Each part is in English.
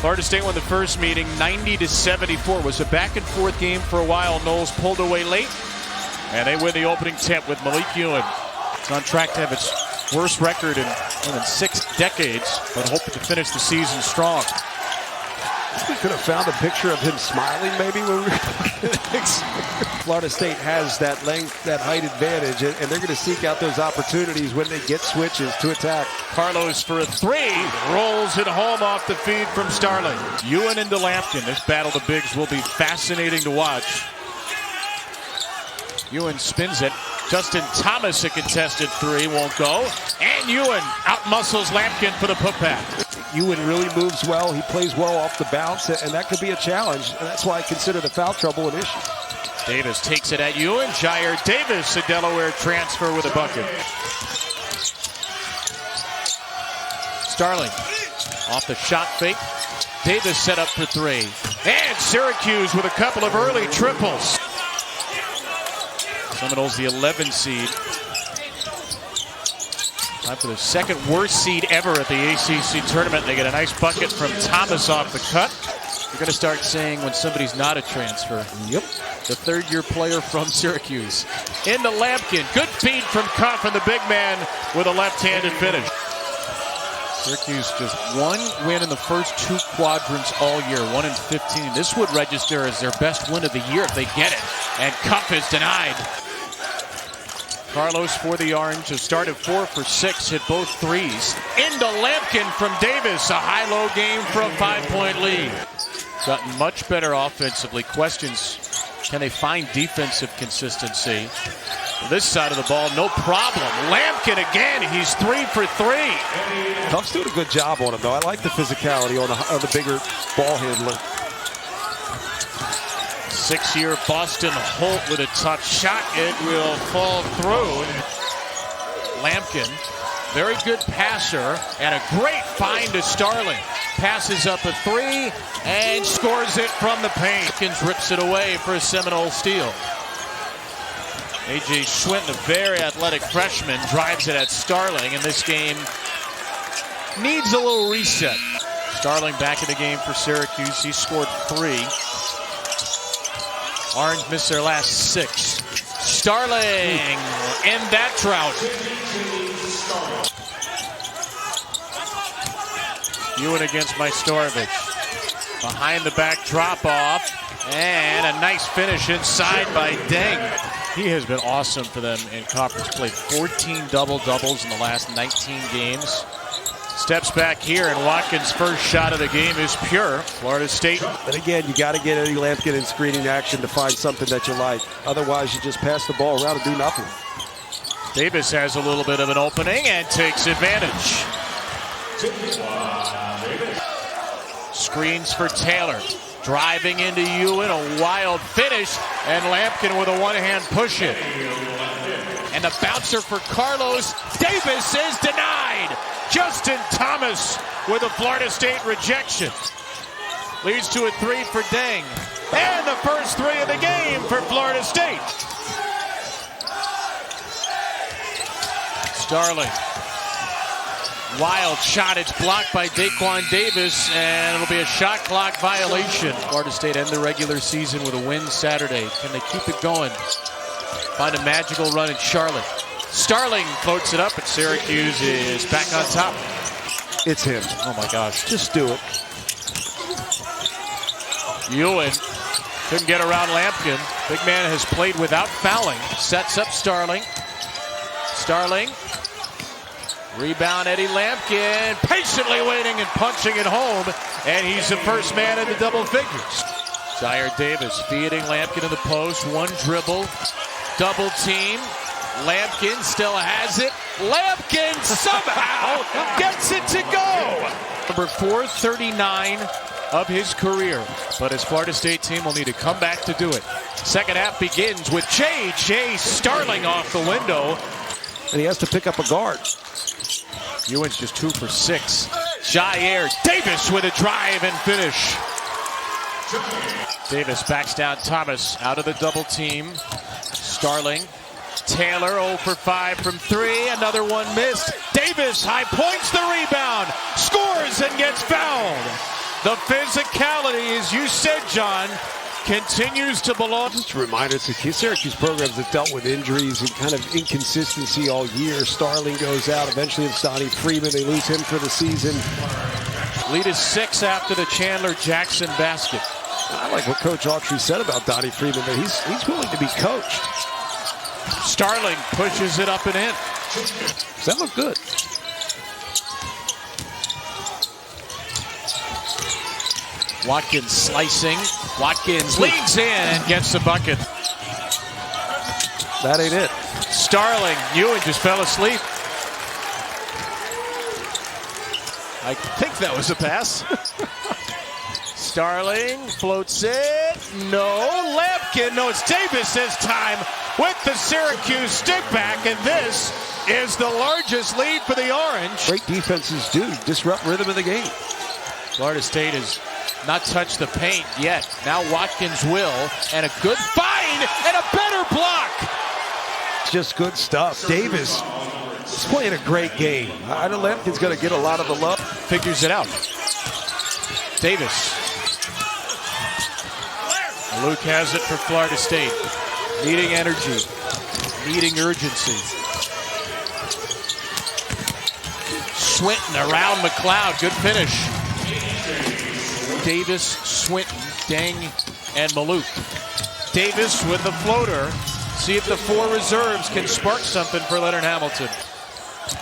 Florida State won the first meeting 90-74. It was a back and forth game for a while. Knowles pulled away late, and they win the opening tip with Malik Ewan. It's on track to have its worst record in more than 6 decades, but hoping to finish the season strong. We could have found a picture of him smiling maybe when we were Florida State has that length, that height advantage, and they're going to seek out those opportunities when they get switches to attack. Carlos for a 3, rolls it home off the feed from Starling. Ewan into Lampkin. This battle of bigs will be fascinating to watch. Ewan spins it. Justin Thomas, a contested 3, won't go. And Ewan outmuscles Lampkin for the putback. Ewan really moves well. He plays well off the bounce, and that could be a challenge. And that's why I consider the foul trouble an issue. Davis takes it at Ewan. Jyare Davis, a Delaware transfer with a bucket. Starling off the shot fake. Davis set up for 3. And Syracuse with a couple of early triples. Seminoles the 11 seed. Time for the second worst seed ever at the ACC tournament. They get a nice bucket from Thomas off the cut. You're going to start saying when somebody's not a transfer. Yep. The third-year player from Syracuse. Into Lampkin. Good feed from Cuff, and the big man with a left-handed finish. Syracuse just 1 win in the first 2 quadrants all year, 1 in 15. This would register as their best win of the year if they get it. And Cuff is denied. Carlos for the Orange has started 4 for 6, hit both 3s. Into Lampkin from Davis, a high-low game for a 5-point lead. Gotten much better offensively. Questions, can they find defensive consistency? This side of the ball, no problem. Lampkin again, he's 3 for 3. Tuff's doing a good job on him, though. I like the physicality on the bigger ball handler. 6-year Boston Holt with a tough shot. It will fall through. Lampkin, very good passer, and a great find to Starling. Passes up a 3 and scores it from the paint. Watkins rips it away for a Seminole steal. A.J. Schwindt, a very athletic freshman, drives it at Starling, and this game needs a little reset. Starling back in the game for Syracuse. He scored 3. Orange missed their last 6. Starling in that drought. Ewan against Majstorovic. Behind the back drop off. And a nice finish inside by Deng. He has been awesome for them in conference play. 14 double-doubles in the last 19 games. Steps back here, and Watkins' first shot of the game is pure. Florida State. And again, you got to get Eddie Lampkin in screening action to find something that you like. Otherwise, you just pass the ball around and do nothing. Davis has a little bit of an opening and takes advantage. Screens for Taylor. Driving into Ewan, a wild finish, and Lampkin with a one-hand push it. And the bouncer for Carlos. Davis is denied. Justin Thomas with a Florida State rejection. Leads to a 3 for Deng. And the first 3 of the game for Florida State. Starling. Wild shot. It's blocked by Daquan Davis, and it'll be a shot clock violation. Florida State end the regular season with a win Saturday. Can they keep it going? Find a magical run in Charlotte. Starling floats it up, and Syracuse is back on top. It's him. Oh my gosh. Just do it. Ewan couldn't get around Lampkin. Big man has played without fouling. Sets up Starling. Starling. Rebound Eddie Lampkin. Patiently waiting and punching it home. And he's the first man in the double figures. Jyare Davis feeding Lampkin in the post. One dribble. Double team. Lampkin still has it. Lampkin somehow gets it to go. Number 439 of his career. But his Florida State team will need to come back to do it. Second half begins with J.J. Starling off the window. And he has to pick up a guard. Ewan's just 2 for 6. Jyare Davis with a drive and finish. Davis backs down Thomas out of the double team. Starling. Taylor 0 for 5 from 3. Another one missed. Davis high points the rebound. Scores and gets fouled. The physicality, as you said, John, continues to belong. Just a reminder, it's the Syracuse programs that dealt with injuries and kind of inconsistency all year. Starling goes out. Eventually it's Donnie Freeman. They lose him for the season. Lead is 6 after the Chandler-Jackson basket. I like what Coach Autry said about Donnie Freeman, that he's willing to be coached. Starling pushes it up and in. Does that look good? Watkins slicing. Watkins leans in and gets the bucket. That ain't it. Starling, Ewan just fell asleep. I think that was a pass. Starling floats it. No. Lampkin. No, it's Davis this time with the Syracuse stick back, and this is the largest lead for the Orange. Great defenses do disrupt rhythm of the game. Florida State has not touched the paint yet. Now Watkins will, and a good find and a better block. Just good stuff. Davis is playing a great game. I know Lampkin's going to get a lot of the love. Figures it out. Davis. Luke has it for Florida State. Needing energy. Needing urgency. Swinton around McLeod. Good finish. Davis, Swinton, Deng, and Maluk. Davis with the floater. See if the 4 reserves can spark something for Leonard Hamilton.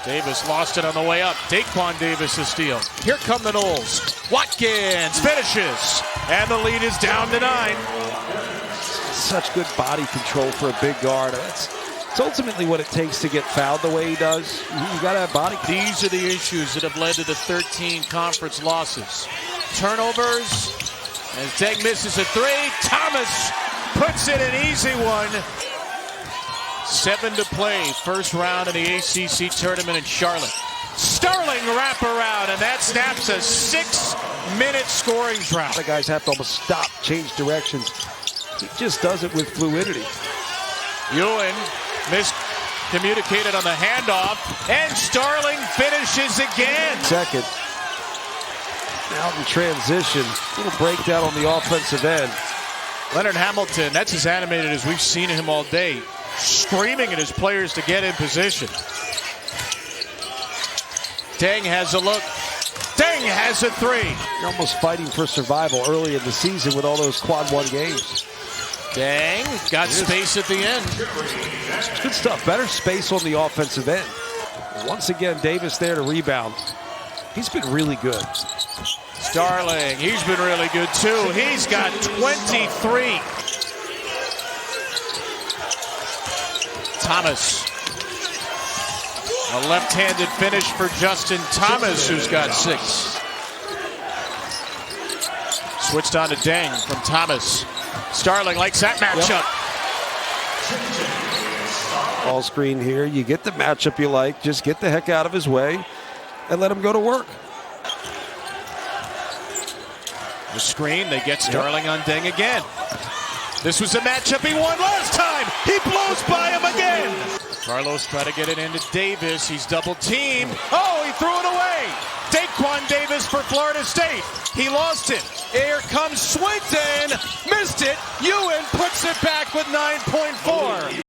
Davis lost it on the way up. Daquan Davis a steal. Here come the Noles. Watkins finishes. And the lead is down to 9. Such good body control for a big guard. It's ultimately what it takes to get fouled the way he does. You got to have body control. These are the issues that have led to the 13 conference losses. Turnovers. As Deng misses a 3. Thomas puts in an easy one. 7 to play. First round in the ACC tournament in Charlotte. Starling wraparound, and that snaps a 6-minute scoring drought. The guys have to almost stop, change directions. He just does it with fluidity. Ewan miscommunicated on the handoff, and Starling finishes again. Second. Out in transition. Little breakdown on the offensive end. Leonard Hamilton, that's as animated as we've seen him all day, screaming at his players to get in position. Deng has a look. Deng has a 3. You're almost fighting for survival early in the season with all those quad 1 games. Deng got space at the end. Good stuff. Better space on the offensive end. Once again, Davis there to rebound. He's been really good. Starling, he's been really good too. He's got 23. Thomas. A left-handed finish for Justin Thomas, who's got 6. Switched on to Deng from Thomas. Starling likes that matchup. Ball screen here. You get the matchup you like. Just get the heck out of his way and let him go to work. The screen, they get Starling on Deng again. This was a matchup he won last time. He blows by him again. Carlos try to get it into Davis. He's double teamed. Oh, he threw it away. Daquan Davis for Florida State. He lost it. Here comes Swinton. Missed it. Ewan puts it back with 9.4.